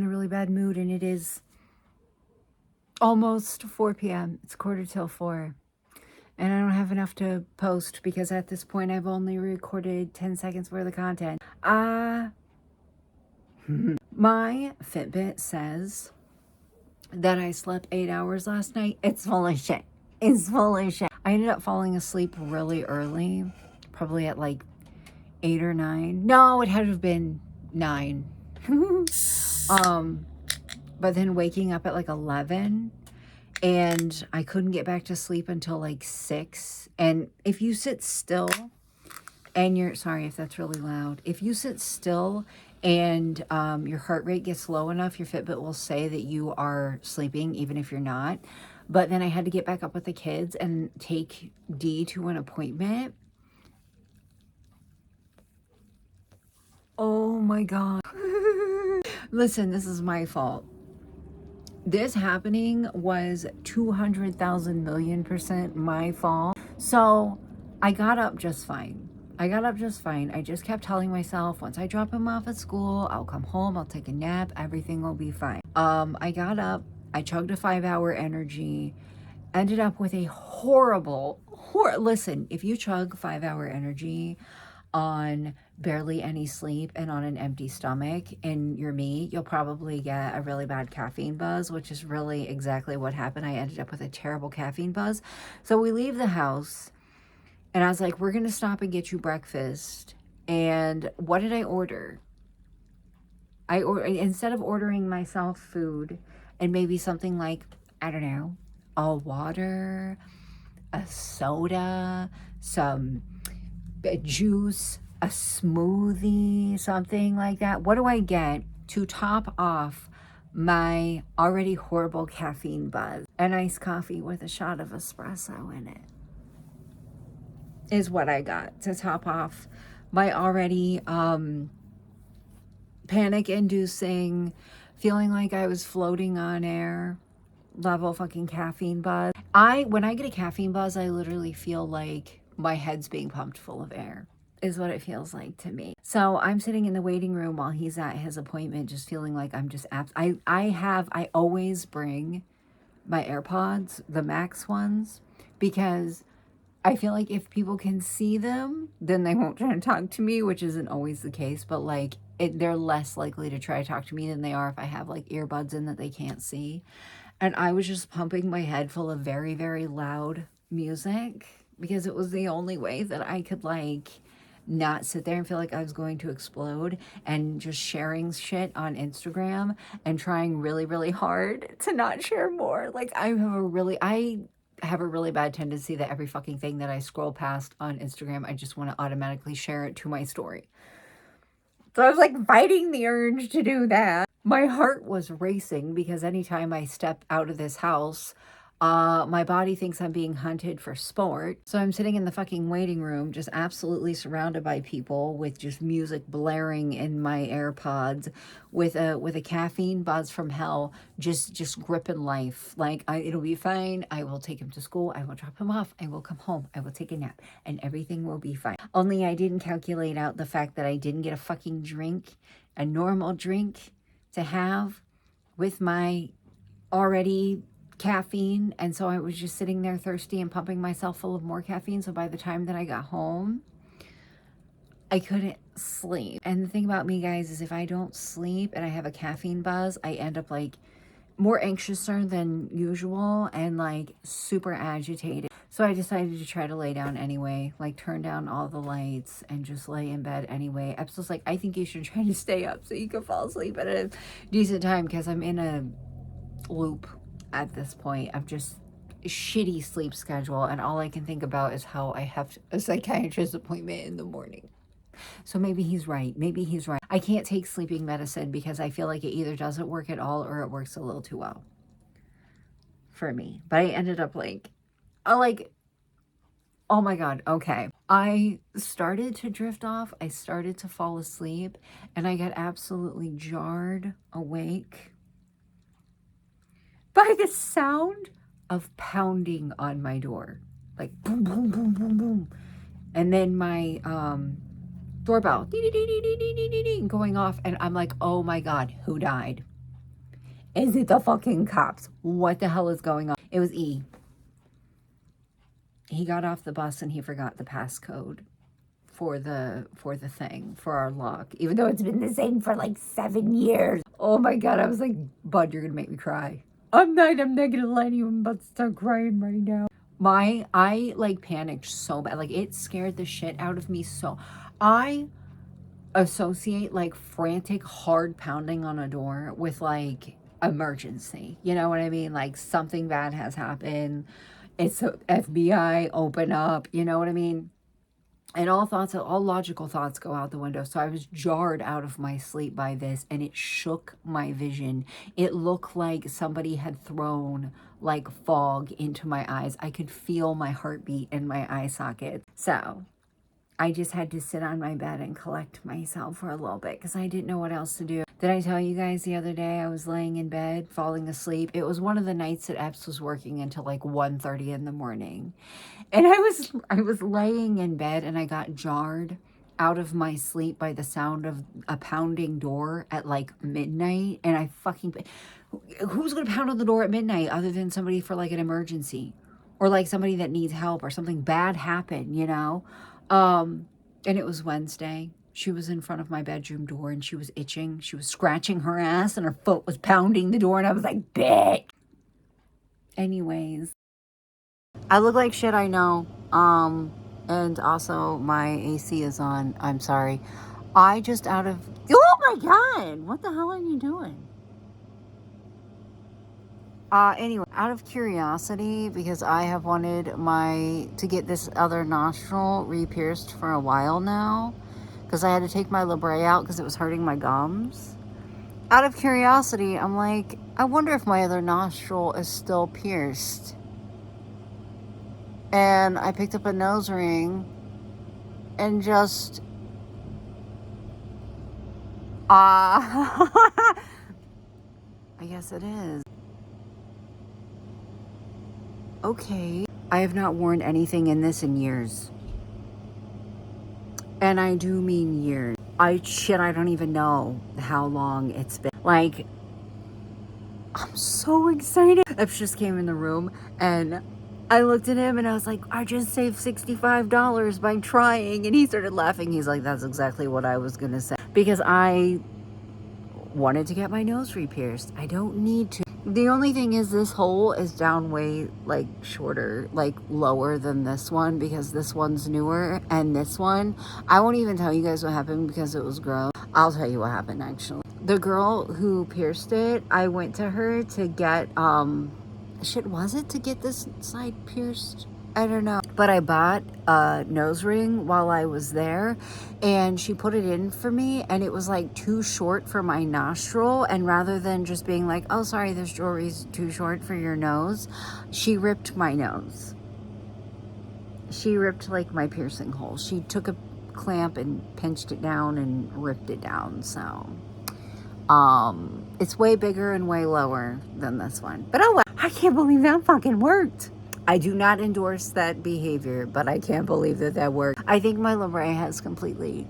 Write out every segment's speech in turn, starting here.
in a really bad mood, and it is almost 4 p.m. It's 4:45. And I don't have enough to post because at this point I've only recorded 10 seconds worth of content. My Fitbit says that I slept 8 hours last night. It's full of shit. It's full of shit. I ended up falling asleep really early, probably at like 8 or 9. No, it had to have been 9. But then waking up at like 11, and I couldn't get back to sleep until like 6. And if you sit still and you're, sorry if that's really loud, if you sit still and your heart rate gets low enough, your Fitbit will say that you are sleeping even if you're not. But then I had to get back up with the kids and take D to an appointment. Oh my God. Listen, this is my fault. This happening was 200,000 million% my fault. So I got up just fine. I just kept telling myself, once I drop him off at school, I'll come home, I'll take a nap, everything will be fine. I got up, I chugged a 5-hour energy, ended up with a horrible, listen, if you chug 5-hour energy on barely any sleep and on an empty stomach and you're me, you'll probably get a really bad caffeine buzz, which is really exactly what happened. I ended up with a terrible caffeine buzz. So we leave the house and I was like, we're gonna stop and get you breakfast. And what did I order? Instead of ordering myself food and maybe something like, I don't know, a water, a soda, some juice, a smoothie, something like that. What do I get to top off my already horrible caffeine buzz? An iced coffee with a shot of espresso in it is what I got to top off my already panic-inducing, feeling like I was floating on air level fucking caffeine buzz. When I get a caffeine buzz, I literally feel like my head's being pumped full of air, is what it feels like to me. So I'm sitting in the waiting room while he's at his appointment, just feeling like I'm just I always bring my AirPods, the Max ones, because I feel like if people can see them, then they won't try to talk to me, which isn't always the case, but like they're less likely to try to talk to me than they are if I have like earbuds in that they can't see. And I was just pumping my head full of very, very loud music because it was the only way that I could like not sit there and feel like I was going to explode, and just sharing shit on Instagram and trying really, really hard to not share more. Like I have a really bad tendency that every fucking thing that I scroll past on Instagram, I just want to automatically share it to my story. So I was like fighting the urge to do that. My heart was racing because anytime I step out of this house, my body thinks I'm being hunted for sport. So I'm sitting in the fucking waiting room, just absolutely surrounded by people with just music blaring in my AirPods, with a caffeine buzz from hell, just gripping life. Like it'll be fine. I will take him to school. I will drop him off. I will come home. I will take a nap, and everything will be fine. Only I didn't calculate out the fact that I didn't get a fucking drink, a normal drink to have with my already caffeine, and so I was just sitting there thirsty and pumping myself full of more caffeine. So by the time that I got home, I couldn't sleep. And the thing about me, guys, is if I don't sleep and I have a caffeine buzz, I end up like more anxiouser than usual and like super agitated. So I decided to try to lay down anyway, like turn down all the lights and just lay in bed anyway. Epsil's like, I think you should try to stay up so you can fall asleep at a decent time, because I'm in a loop at this point of just shitty sleep schedule, and all I can think about is how I have a psychiatrist appointment in the morning. So maybe he's right. Maybe he's right. I can't take sleeping medicine because I feel like it either doesn't work at all or it works a little too well for me. But I ended up like, oh my God, okay. I started to drift off. I started to fall asleep, and I got absolutely jarred awake by the sound of pounding on my door. Like boom, boom, boom, boom, boom. And then my doorbell going off, and I'm like, oh my God, who died? Is it the fucking cops? What the hell is going on? It was E. He got off the bus and he forgot the passcode for the thing, for our lock, even though it's been the same for like 7 years. Oh my God, I was like, Bud, you're gonna make me cry. I'm not gonna let you, I'm about to start crying right now. I like panicked so bad. Like it scared the shit out of me. So I associate like frantic hard pounding on a door with like emergency. You know what I mean? Like something bad has happened. It's a FBI, open up. You know what I mean? And all logical thoughts go out the window. So I was jarred out of my sleep by this, and it shook my vision. It looked like somebody had thrown like fog into my eyes. I could feel my heartbeat in my eye socket. So I just had to sit on my bed and collect myself for a little bit because I didn't know what else to do. Did I tell you guys the other day I was laying in bed, falling asleep? It was one of the nights that Epps was working until like 1:30 in the morning. And I was laying in bed and I got jarred out of my sleep by the sound of a pounding door at like midnight. And who's going to pound on the door at midnight other than somebody for like an emergency or like somebody that needs help or something bad happened, you know? And it was Wednesday. She was in front of my bedroom door and she was itching. She was scratching her ass and her foot was pounding the door. And I was like, bitch. Anyways, I look like shit, I know. And also my AC is on. I'm sorry. Oh my God, what the hell are you doing? Anyway, out of curiosity, because I have wanted to get this other nostril re-pierced for a while now, because I had to take my labret out because it was hurting my gums. Out of curiosity, I'm like, I wonder if my other nostril is still pierced. And I picked up a nose ring and just, I guess it is. Okay. I have not worn anything in this in years. And I do mean years. I don't even know how long it's been. Like, I'm so excited. Epps just came in the room and I looked at him and I was like, I just saved $65 by trying. And he started laughing. He's like, that's exactly what I was going to say. Because I wanted to get my nose re-pierced. I don't need to. The only thing is this hole is down way like shorter, like lower than this one because this one's newer. And this one, I won't even tell you guys what happened because it was gross. I'll tell you what happened actually. The girl who pierced it, I went to her to get, to get this side pierced? I don't know. But I bought a nose ring while I was there and she put it in for me and it was like too short for my nostril. And rather than just being like, oh, sorry, this jewelry's too short for your nose, she ripped my nose. She ripped like my piercing hole. She took a clamp and pinched it down and ripped it down. So, it's way bigger and way lower than this one. But oh well, I can't believe that fucking worked. I do not endorse that behavior, but I can't believe that worked. I think my labret has completely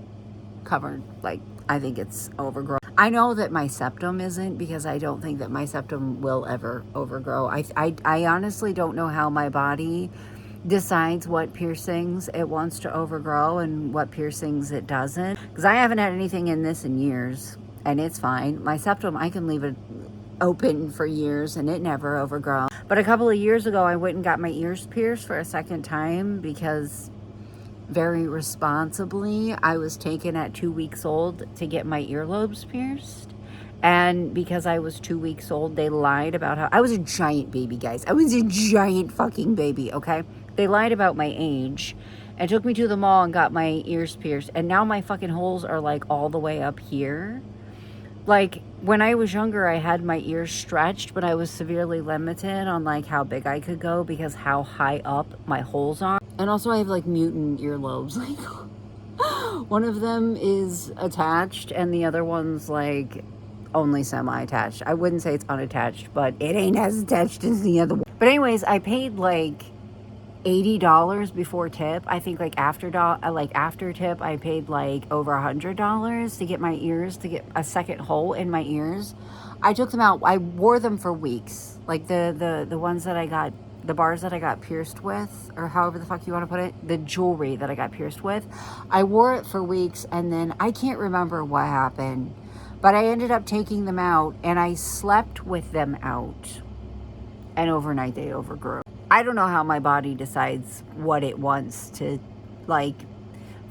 covered, like, I think it's overgrown. I know that my septum isn't because I don't think that my septum will ever overgrow. I honestly don't know how my body decides what piercings it wants to overgrow and what piercings it doesn't. Because I haven't had anything in this in years, and it's fine. My septum, I can leave it open for years and it never overgrows. But a couple of years ago, I went and got my ears pierced for a second time because very responsibly, I was taken at 2 weeks old to get my earlobes pierced. And because I was 2 weeks old, they lied about how I was a giant baby, guys. I was a giant fucking baby, okay? They lied about my age and took me to the mall and got my ears pierced. And now my fucking holes are like all the way up here. Like, when I was younger, I had my ears stretched, but I was severely limited on, like, how big I could go because how high up my holes are. And also, I have, like, mutant earlobes. Like, one of them is attached, and the other one's, like, only semi-attached. I wouldn't say it's unattached, but it ain't as attached as the other one. But anyways, I paid, like, $80 before tip. I think like after tip I paid like over $100 to get my ears, to get a second hole in my ears. I took them out. I wore them for weeks. Like the ones that I got, the bars that I got pierced with, or however the fuck you want to put it, the jewelry that I got pierced with. I wore it for weeks, and then I can't remember what happened, but I ended up taking them out, and I slept with them out, and overnight they overgrew. I don't know how my body decides what it wants to, like,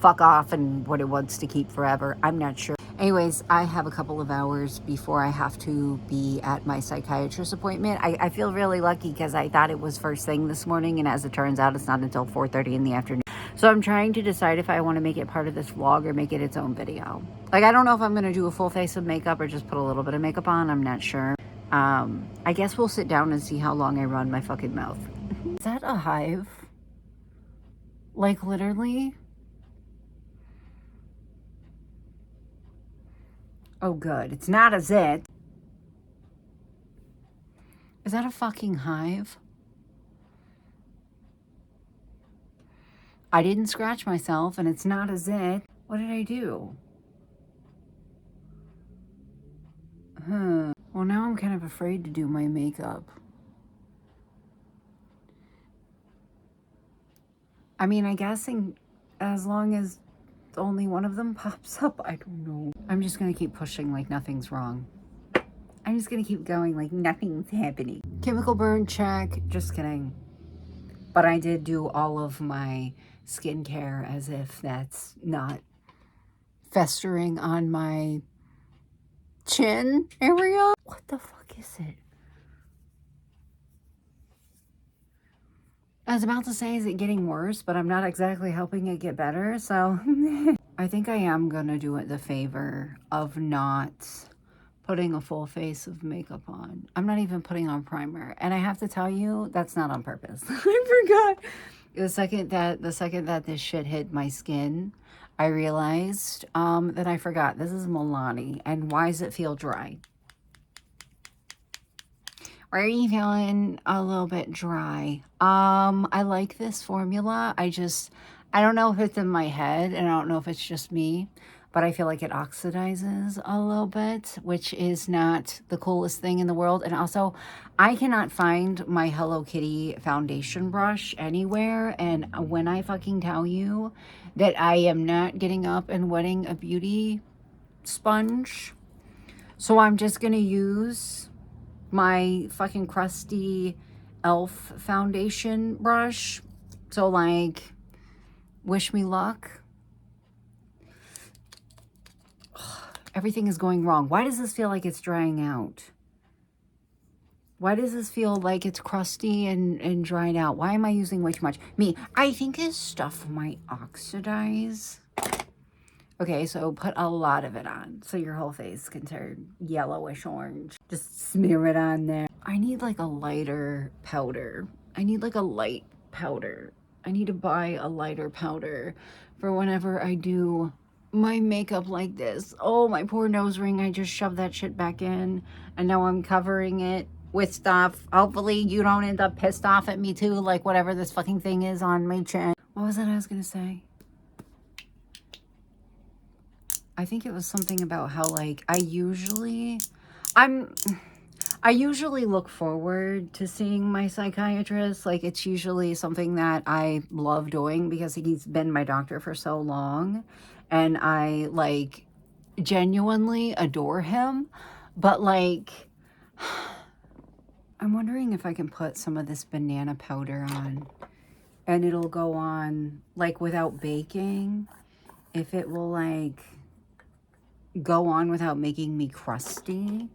fuck off and what it wants to keep forever. I'm not sure. Anyways, I have a couple of hours before I have to be at my psychiatrist appointment. I feel really lucky because I thought it was first thing this morning, and as it turns out, it's not until 4:30 in the afternoon. So I'm trying to decide if I want to make it part of this vlog or make it its own video. Like, I don't know if I'm going to do a full face of makeup or just put a little bit of makeup on. I'm not sure. I guess we'll sit down and see how long I run my fucking mouth. Is that a hive? Like, literally? Oh, good. It's not a zit. Is that a fucking hive? I didn't scratch myself, and it's not a zit. What did I do? Well, now I'm kind of afraid to do my makeup. I mean, I guess as long as only one of them pops up, I don't know. I'm just gonna keep pushing like nothing's wrong. I'm just gonna keep going like nothing's happening. Chemical burn check, just kidding. But I did do all of my skincare as if that's not festering on my chin area. What the fuck is it? I was about to say, is it getting worse? But I'm not exactly helping it get better, so... I think I am gonna do it the favor of not putting a full face of makeup on. I'm not even putting on primer. And I have to tell you, that's not on purpose. I forgot. The second that this shit hit my skin, I realized that I forgot. This is Milani. And why does it feel dry? Why are you feeling a little bit dry? I like this formula. I don't know if it's in my head, and I don't know if it's just me, but I feel like it oxidizes a little bit, which is not the coolest thing in the world. And also, I cannot find my Hello Kitty foundation brush anywhere. And when I fucking tell you that I am not getting up and wetting a beauty sponge, so I'm just going to use my fucking crusty e.l.f. foundation brush. So, like, wish me luck. Everything is going wrong. Why does this feel like it's drying out? Why does this feel like it's crusty and dried out? Why am I using way too much? I think this stuff might oxidize. Okay, so put a lot of it on so your whole face can turn yellowish orange. Just smear it on there. I need like a lighter powder. I need like a light powder. I need to buy a lighter powder for whenever I do my makeup like this. Oh, my poor nose ring. I just shoved that shit back in, and now I'm covering it with stuff. Hopefully you don't end up pissed off at me too, like whatever this fucking thing is on my chin. What was that I was gonna say? I think it was something about how, like, I usually look forward to seeing my psychiatrist. Like, it's usually something that I love doing because he's been my doctor for so long, and I, like, genuinely adore him. But, like, I'm wondering if I can put some of this banana powder on, and it'll go on, like, without baking. If it will, like, go on without making me crusty,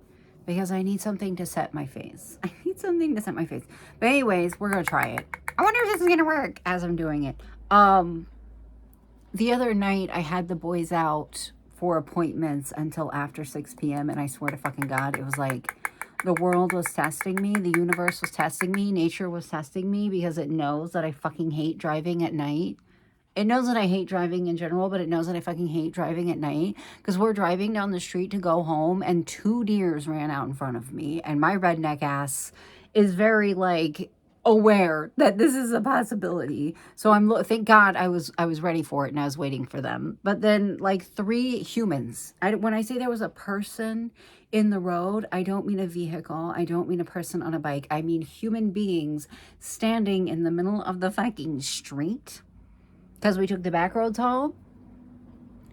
because I need something to set my face. I need something to set my face. But anyways, we're gonna try it. I wonder if this is gonna work as I'm doing it. The other night I had the boys out for appointments until after 6 p.m. and I swear to fucking God, it was like the world was testing me, the universe was testing me, nature was testing me, because it knows that I fucking hate driving at night. It knows that I hate driving in general, but it knows that I fucking hate driving at night, because we're driving down the street to go home and 2 deers ran out in front of me, and my redneck ass is very, like, aware that this is a possibility. So thank God I was ready for it and I was waiting for them. But then like 3 humans. When I say there was a person in the road, I don't mean a vehicle. I don't mean a person on a bike. I mean human beings standing in the middle of the fucking street because we took the back roads home.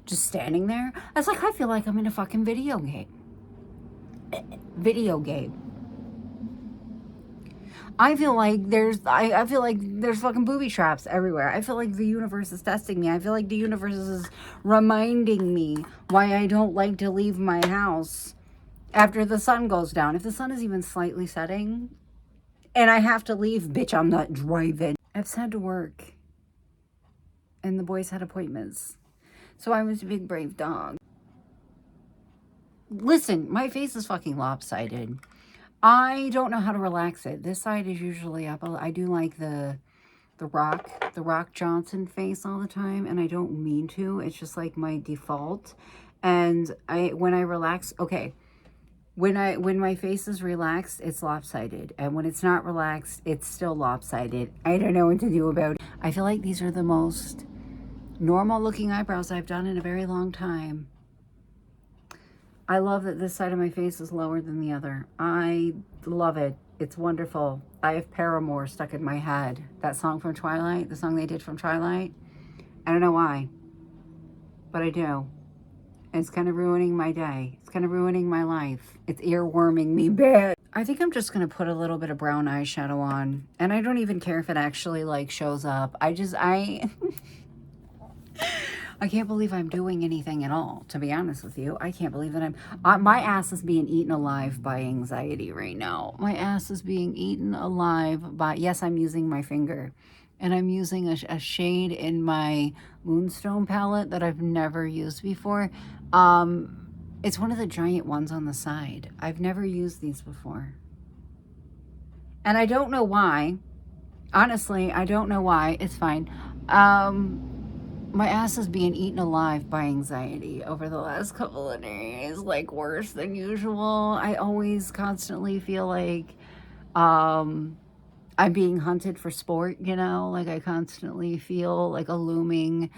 Just standing there. I was like, I feel like I'm in a fucking video game. I feel like I feel like there's fucking booby traps everywhere. I feel like the universe is testing me. I feel like the universe is reminding me why I don't like to leave my house after the sun goes down. If the sun is even slightly setting and I have to leave, bitch, I'm not driving. I've had to work and the boys had appointments. So I was a big brave dog. Listen, my face is fucking lopsided. I don't know how to relax it. This side is usually up. I do like the Rock Johnson face all the time, and I don't mean to. It's just like my default. And when I relax, okay, when my face is relaxed, it's lopsided, and when it's not relaxed, it's still lopsided. I don't know what to do about it. I feel like these are the most normal looking eyebrows I've done in a very long time. I love that this side of my face is lower than the other. I love it. It's wonderful. I have Paramore stuck in my head. That song from Twilight, the song they did from Twilight. I don't know why, but I do. It's kind of ruining my day. It's kind of ruining my life. It's earworming me bad. I think I'm just going to put a little bit of brown eyeshadow on. And I don't even care if it actually like shows up. I can't believe I'm doing anything at all, to be honest with you. I can't believe that my ass is being eaten alive by anxiety right now. My ass is being eaten alive by, yes, I'm using my finger. And I'm using a shade in my Moonstone palette that I've never used before. It's one of the giant ones on the side. I've never used these before. And I don't know why. Honestly, I don't know why. It's fine. My ass is being eaten alive by anxiety over the last couple of days, like worse than usual. I always constantly feel like I'm being hunted for sport, you know? Like I constantly feel like a looming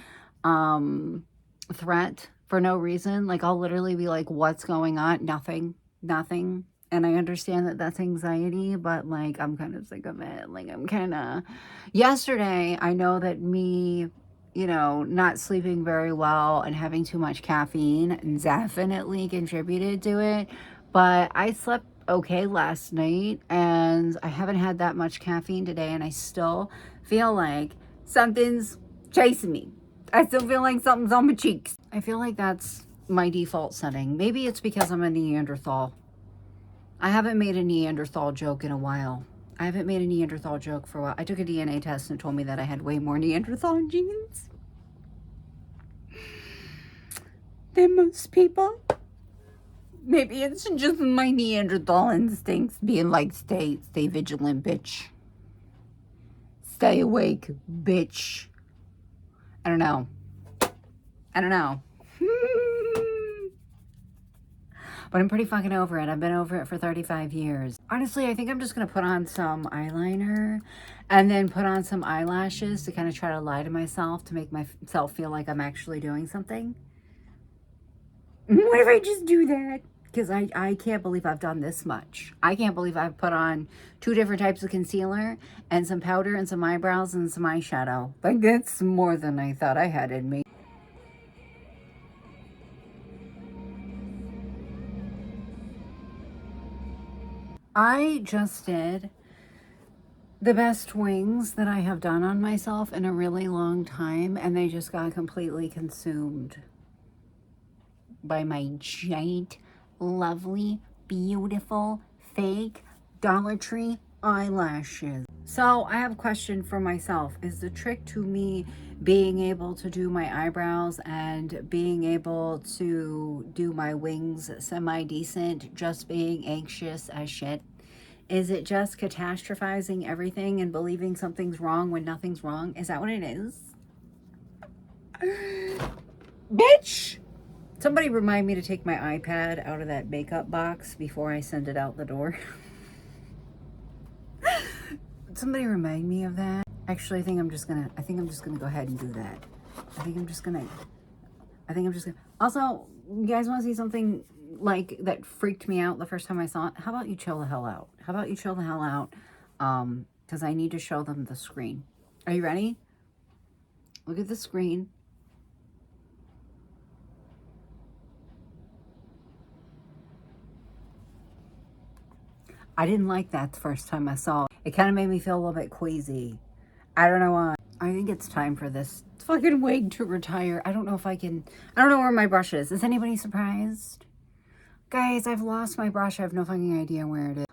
threat for no reason. Like I'll literally be like, what's going on? Nothing. And I understand that that's anxiety, but like I'm kind of sick of it. Like I'm kind of... Yesterday, I know that me, you know, not sleeping very well and having too much caffeine definitely contributed to it. But I slept okay last night and I haven't had that much caffeine today, and I still feel like something's chasing me. I still feel like something's on my cheeks. I feel like that's my default setting. Maybe it's because I'm a Neanderthal. I haven't made a Neanderthal joke in a while. I haven't made a Neanderthal joke for a while. I took a DNA test and it told me that I had way more Neanderthal genes than most people. Maybe it's just my Neanderthal instincts being like, stay vigilant, bitch. Stay awake, bitch. I don't know. But I'm pretty fucking over it. I've been over it for 35 years. Honestly, I think I'm just going to put on some eyeliner and then put on some eyelashes to kind of try to lie to myself to make myself feel like I'm actually doing something. What if I just do that? Because I can't believe I've done this much. I can't believe I've put on 2 different types of concealer and some powder and some eyebrows and some eyeshadow. Like, that's more than I thought I had in me. I just did the best wings that I have done on myself in a really long time, and they just got completely consumed by my giant, lovely, beautiful, fake Dollar Tree eyelashes. So I have a question for myself. Is the trick to me being able to do my eyebrows and being able to do my wings semi-decent just being anxious as shit? Is it just catastrophizing everything and believing something's wrong when nothing's wrong? Is that what it is? Bitch! Somebody remind me to take my iPad out of that makeup box before I send it out the door. Somebody remind me of that. Actually, I think I'm just gonna go ahead and do that. I think I'm just gonna, also, you guys want to see something like that freaked me out the first time I saw it? How about you chill the hell out? How about you chill the hell out? Because I need to show them the screen. Are you ready? Look at the screen. I didn't like that the first time I saw it. It kind of made me feel a little bit queasy. I don't know why. I think it's time for this fucking wig to retire. I don't know if I can. I don't know where my brush is. Is anybody surprised? Guys, I've lost my brush. I have no fucking idea where it is.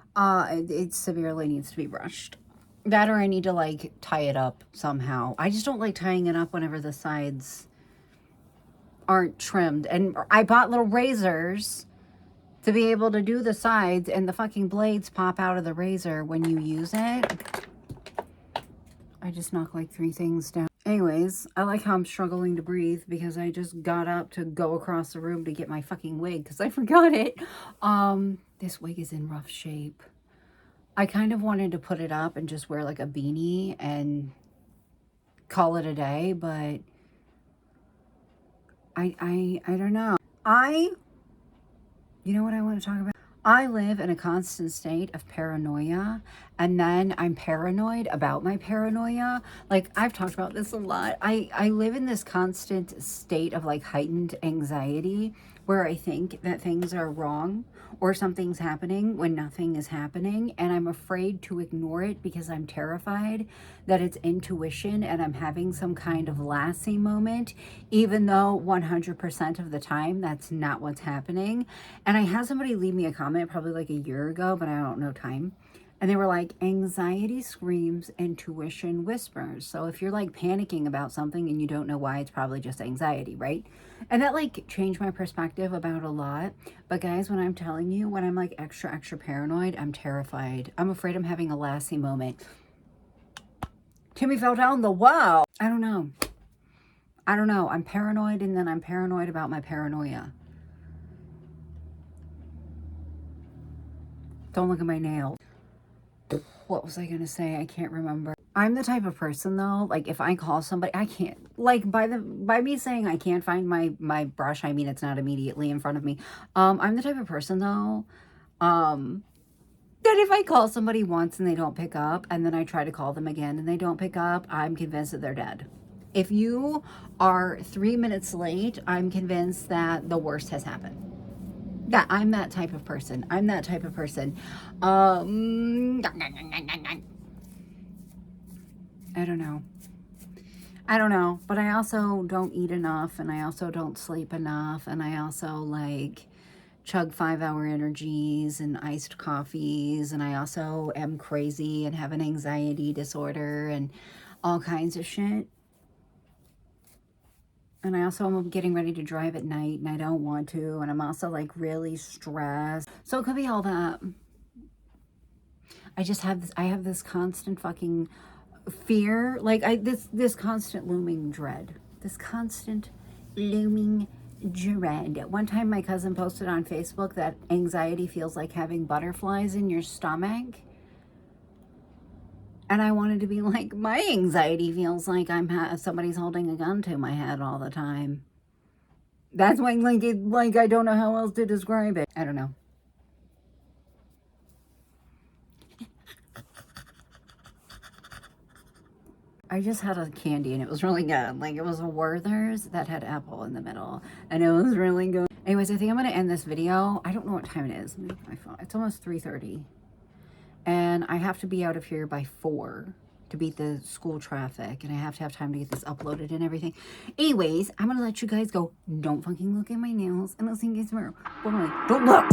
It severely needs to be brushed. That, or I need to like tie it up somehow. I just don't like tying it up whenever the sides aren't trimmed. And I bought little razors to be able to do the sides, and the fucking blades pop out of the razor when you use it. I just knocked like 3 things down. Anyways, I like how I'm struggling to breathe because I just got up to go across the room to get my fucking wig because I forgot it. This wig is in rough shape. I kind of wanted to put it up and just wear like a beanie and call it a day, but I don't know. You know what I want to talk about? I live in a constant state of paranoia, and then I'm paranoid about my paranoia. Like, I've talked about this a lot. I live in this constant state of like heightened anxiety where I think that things are wrong or something's happening when nothing is happening, and I'm afraid to ignore it because I'm terrified that it's intuition and I'm having some kind of Lassie moment, even though 100% of the time that's not what's happening. And I had somebody leave me a comment probably like a year ago, but I don't know time. And they were like, anxiety screams, intuition whispers. So if you're like panicking about something and you don't know why, it's probably just anxiety, right? And that like changed my perspective about a lot. But guys, when I'm telling you, when I'm like extra paranoid, I'm terrified. I'm afraid I'm having a Lassie moment. Timmy fell down the well. I don't know. I'm paranoid, and then I'm paranoid about my paranoia. Don't look at my nails. What was I going to say? I can't remember. I'm the type of person though, like if I call somebody, I can't, like by me saying I can't find my brush, I mean it's not immediately in front of me. I'm the type of person though, that if I call somebody once and they don't pick up, and then I try to call them again and they don't pick up, I'm convinced that they're dead. If you are 3 minutes late, I'm convinced that the worst has happened. Yeah, I'm that type of person. I don't know. But I also don't eat enough, and I also don't sleep enough, and I also like chug 5-hour energies and iced coffees, and I also am crazy and have an anxiety disorder and all kinds of shit. And I also am getting ready to drive at night, and I don't want to, and I'm also like really stressed. So it could be all that. I have this constant fucking fear, like this constant looming dread. This constant looming dread. One time my cousin posted on Facebook that anxiety feels like having butterflies in your stomach. And I wanted to be like, my anxiety feels like somebody's holding a gun to my head all the time. That's why, like I don't know how else to describe it. I don't know. I just had a candy and it was really good. Like it was a Werther's that had apple in the middle, and it was really good. Anyways, I think I'm gonna end this video. I don't know what time it is. Let me look at my phone. It's almost 3:30. And I have to be out of here by 4 to beat the school traffic, and I have to have time to get this uploaded and everything. Anyways, I'm gonna let you guys go. Don't fucking look at my nails, and I'll see you guys tomorrow. Bye. Don't look.